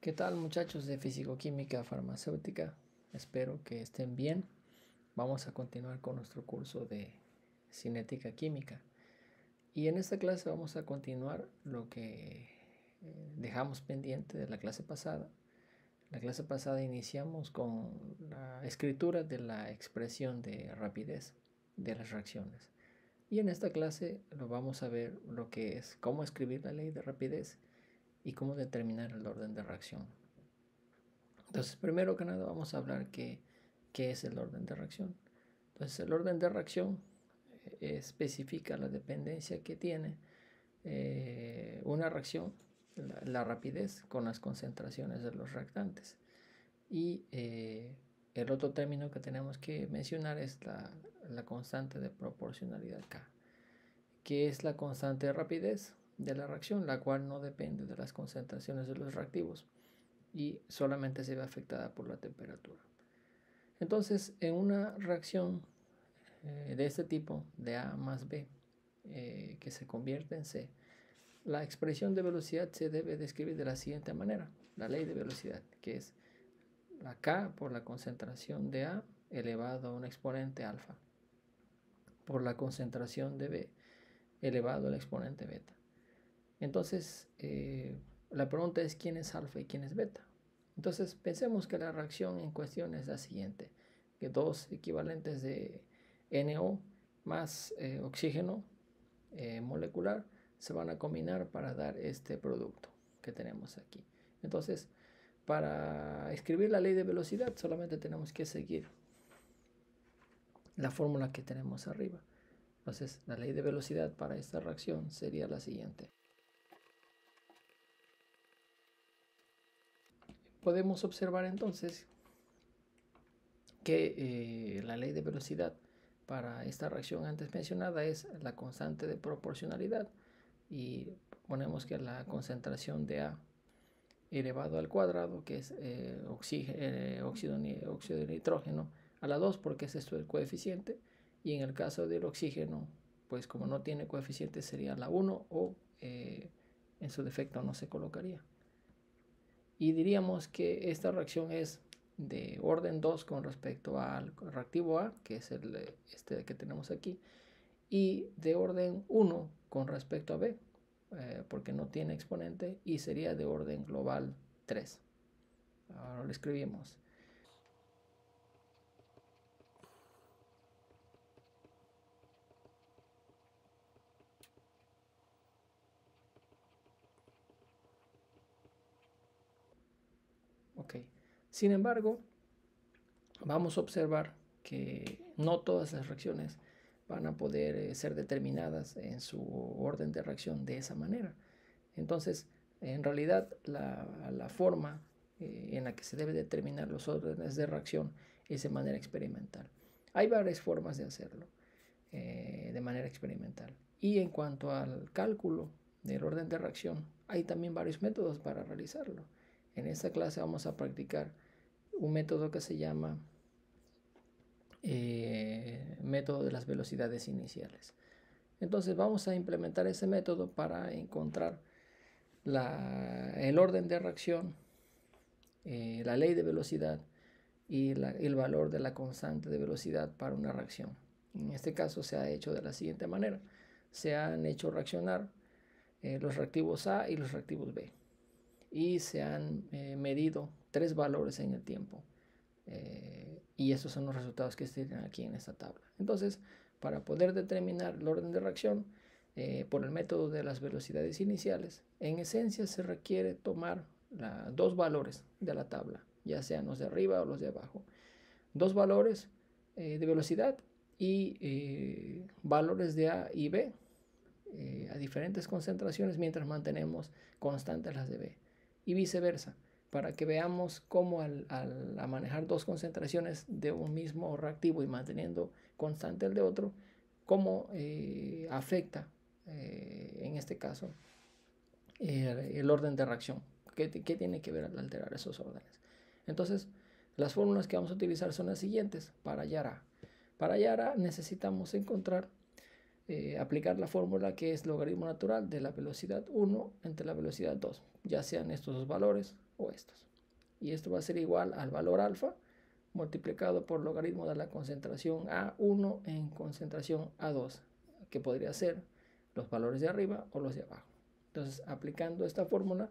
¿Qué tal, muchachos de Físico-Química Farmacéutica? Espero que estén bien. Vamos a continuar con nuestro curso de cinética química. Y en esta clase vamos a continuar lo que dejamos pendiente de la clase pasada. La clase pasada iniciamos con la escritura de la expresión de rapidez de las reacciones. Y en esta clase lo vamos a ver lo que es cómo escribir la ley de rapidez y cómo determinar el orden de reacción. Entonces, primero que nada vamos a hablar qué es el orden de reacción. Entonces, el orden de reacción especifica la dependencia que tiene una reacción, la rapidez con las concentraciones de los reactantes. Y el otro término que tenemos que mencionar es la constante de proporcionalidad K, que es la constante de rapidez de la reacción, la cual no depende de las concentraciones de los reactivos y solamente se ve afectada por la temperatura. Entonces, en una reacción de este tipo, de A más B, que se convierte en C, la expresión de velocidad se debe describir de la siguiente manera: la ley de velocidad, que es la K por la concentración de A elevado a un exponente alfa por la concentración de B elevado al exponente beta. Entonces, la pregunta es ¿quién es alfa y quién es beta? Entonces, pensemos que la reacción en cuestión es la siguiente: que dos equivalentes de NO más oxígeno molecular se van a combinar para dar este producto que tenemos aquí. Entonces, para escribir la ley de velocidad solamente tenemos que seguir la fórmula que tenemos arriba. Entonces, la ley de velocidad para esta reacción sería la siguiente. Podemos observar entonces que la ley de velocidad para esta reacción antes mencionada es la constante de proporcionalidad, y ponemos que la concentración de A elevado al cuadrado, que es óxido de nitrógeno, a la 2, porque es esto el coeficiente, y en el caso del oxígeno, pues como no tiene coeficiente sería la 1 o en su defecto no se colocaría. Y diríamos que esta reacción es de orden 2 con respecto al reactivo A, que es este que tenemos aquí, y de orden 1 con respecto a B, porque no tiene exponente, y sería de orden global 3. Ahora lo escribimos. Ok. Sin embargo, vamos a observar que no todas las reacciones van a poder ser determinadas en su orden de reacción de esa manera. Entonces, en realidad, la forma en la que se debe determinar los órdenes de reacción es de manera experimental. Hay varias formas de hacerlo de manera experimental. Y en cuanto al cálculo del orden de reacción, hay también varios métodos para realizarlo. En esta clase vamos a practicar un método que se llama método de las velocidades iniciales. Entonces vamos a implementar ese método para encontrar el orden de reacción, la ley de velocidad y el valor de la constante de velocidad para una reacción. En este caso se ha hecho de la siguiente manera: se han hecho reaccionar los reactivos A y los reactivos B, y se han medido 3 valores en el tiempo, y estos son los resultados que se tienen aquí en esta tabla. Entonces, para poder determinar el orden de reacción por el método de las velocidades iniciales, en esencia se requiere tomar dos valores de la tabla, ya sean los de arriba o los de abajo, dos valores de velocidad y valores de A y B a diferentes concentraciones, mientras mantenemos constantes las de B, y viceversa, para que veamos cómo al manejar dos concentraciones de un mismo reactivo y manteniendo constante el de otro, cómo afecta en este caso el orden de reacción. ¿Qué tiene que ver al alterar esos órdenes? Entonces, las fórmulas que vamos a utilizar son las siguientes para hallar A. Para hallar A necesitamos encontrar, aplicar la fórmula que es logaritmo natural de la velocidad 1 entre la velocidad 2. ya sean estos dos valores o estos. Y esto va a ser igual al valor alfa multiplicado por logaritmo de la concentración A1 en concentración A2, que podría ser los valores de arriba o los de abajo. Entonces, aplicando esta fórmula,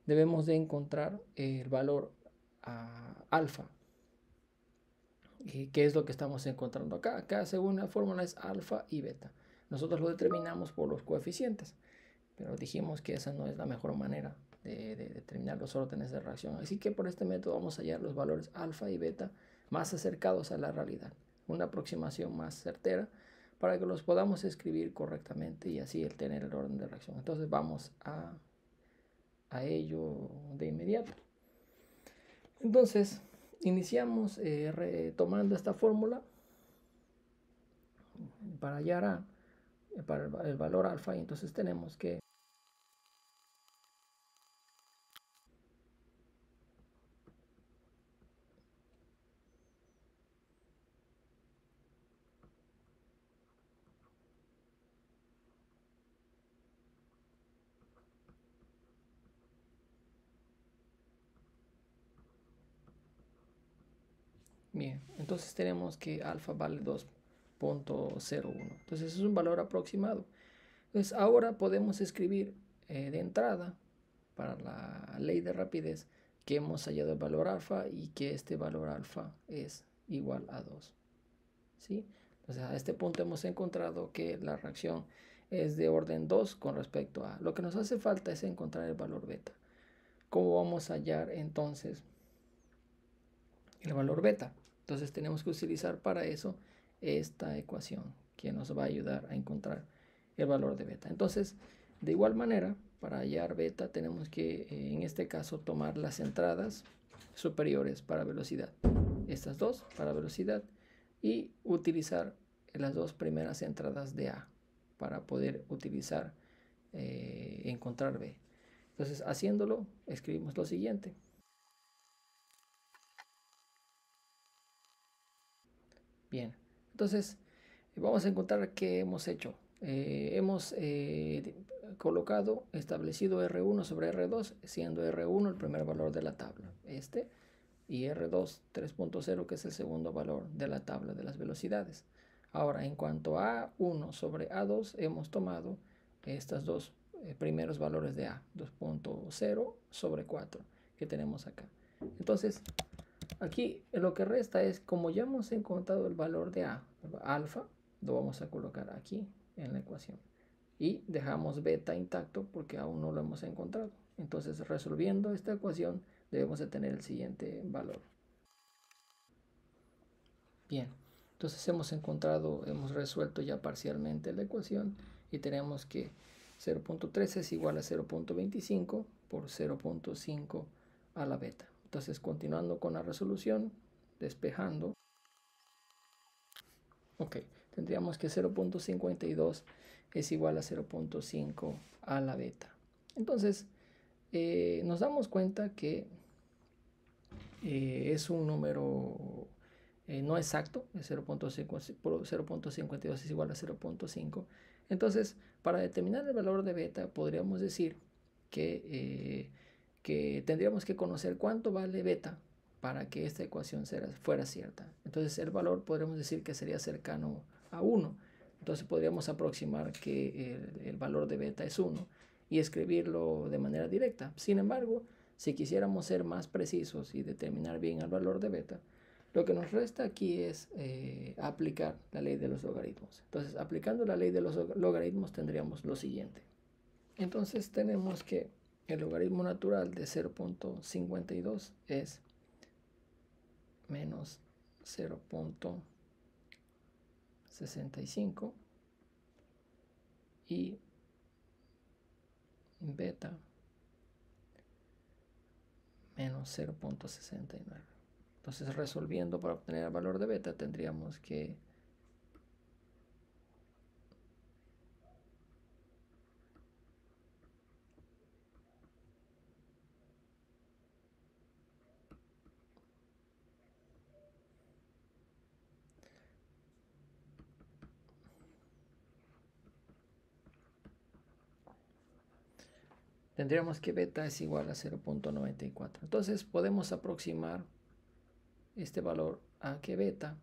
debemos de encontrar el valor alfa. ¿Y qué es lo que estamos encontrando acá? Acá, según la fórmula, es alfa y beta. Nosotros lo determinamos por los coeficientes, pero dijimos que esa no es la mejor manera de determinar los órdenes de reacción. Así que por este método vamos a hallar los valores alfa y beta más acercados a la realidad, una aproximación más certera para que los podamos escribir correctamente y así el tener el orden de reacción. Entonces vamos a ello de inmediato. Entonces iniciamos retomando esta fórmula para hallar para el valor alfa, y entonces tenemos que bien, entonces tenemos que alfa vale 2.01. Entonces es un valor aproximado. Entonces ahora podemos escribir de entrada para la ley de rapidez que hemos hallado el valor alfa y que este valor alfa es igual a 2. ¿Sí? Entonces a este punto hemos encontrado que la reacción es de orden 2 con respecto a. Lo que nos hace falta es encontrar el valor beta. ¿Cómo vamos a hallar entonces el valor beta? Entonces tenemos que utilizar para eso esta ecuación que nos va a ayudar a encontrar el valor de beta. Entonces, de igual manera, para hallar beta tenemos que, en este caso, tomar las entradas superiores para velocidad. Estas dos para velocidad y utilizar las dos primeras entradas de A para poder utilizar, encontrar B. Entonces, haciéndolo, escribimos lo siguiente. Bien, entonces vamos a encontrar qué hemos hecho. Hemos colocado, establecido R1 sobre R2, siendo R1 el primer valor de la tabla, y R2 3.0, que es el segundo valor de la tabla de las velocidades. Ahora, en cuanto a A1 sobre A2, hemos tomado estos dos primeros valores de A, 2.0 sobre 4, que tenemos acá. Entonces, aquí lo que resta es, como ya hemos encontrado el valor de A, alfa, lo vamos a colocar aquí en la ecuación. Y dejamos beta intacto porque aún no lo hemos encontrado. Entonces, resolviendo esta ecuación, debemos de tener el siguiente valor. Bien, entonces hemos resuelto ya parcialmente la ecuación y tenemos que 0.13 es igual a 0.25 por 0.5 a la beta. Entonces, continuando con la resolución, despejando, ok, tendríamos que 0.52 es igual a 0.5 a la beta. Entonces, nos damos cuenta que es un número no exacto, 0.52 es igual a 0.5. Entonces, para determinar el valor de beta, podríamos decir que tendríamos que conocer cuánto vale beta para que esta ecuación fuera cierta. Entonces, el valor podríamos decir que sería cercano a 1. Entonces, podríamos aproximar que el valor de beta es 1 y escribirlo de manera directa. Sin embargo, si quisiéramos ser más precisos y determinar bien el valor de beta, lo que nos resta aquí es aplicar la ley de los logaritmos. Entonces, aplicando la ley de los logaritmos tendríamos lo siguiente. Entonces, tenemos que el logaritmo natural de 0.52 es menos 0.65 y beta menos 0.69. Entonces, resolviendo para obtener el valor de beta, tendríamos que tendríamos que beta es igual a 0.94. Entonces podemos aproximar este valor a que beta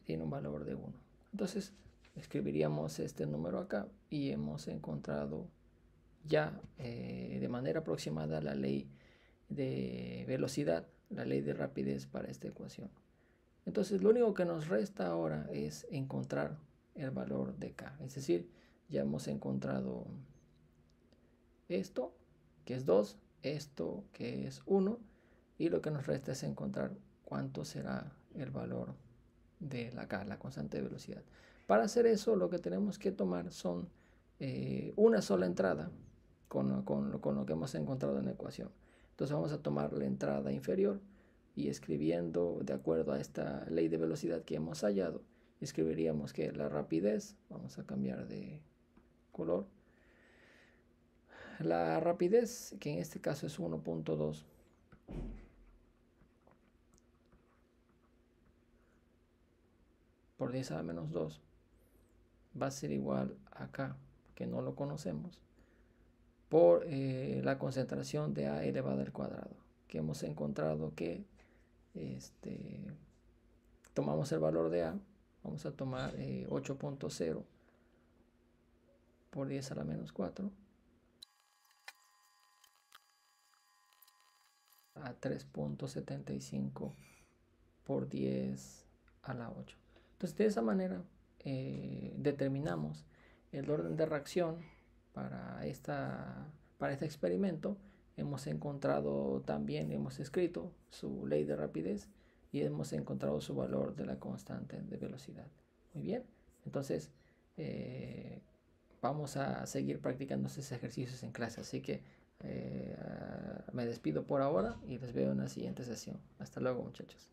tiene un valor de 1. Entonces escribiríamos este número acá y hemos encontrado ya de manera aproximada la ley de velocidad, la ley de rapidez para esta ecuación. Entonces lo único que nos resta ahora es encontrar el valor de k, es decir, ya hemos encontrado esto que es 2, esto que es 1, y lo que nos resta es encontrar cuánto será el valor de la k, la constante de velocidad. Para hacer eso lo que tenemos que tomar son una sola entrada con lo que hemos encontrado en la ecuación. Entonces vamos a tomar la entrada inferior y escribiendo de acuerdo a esta ley de velocidad que hemos hallado, escribiríamos que la rapidez, vamos a cambiar de color, la rapidez, que en este caso es 1.2, por 10 a la menos 2, va a ser igual a k, que no lo conocemos, por la concentración de a elevado al cuadrado, que hemos encontrado que tomamos el valor de a, vamos a tomar 8.0 por 10 a la menos 4 a 3.75 por 10 a la 8. Entonces de esa manera determinamos el orden de reacción para este experimento. Hemos encontrado también, hemos escrito su ley de rapidez y hemos encontrado su valor de la constante de velocidad. Muy bien, entonces vamos a seguir practicando estos ejercicios en clase, así que me despido por ahora y les veo en la siguiente sesión. Hasta luego, muchachos.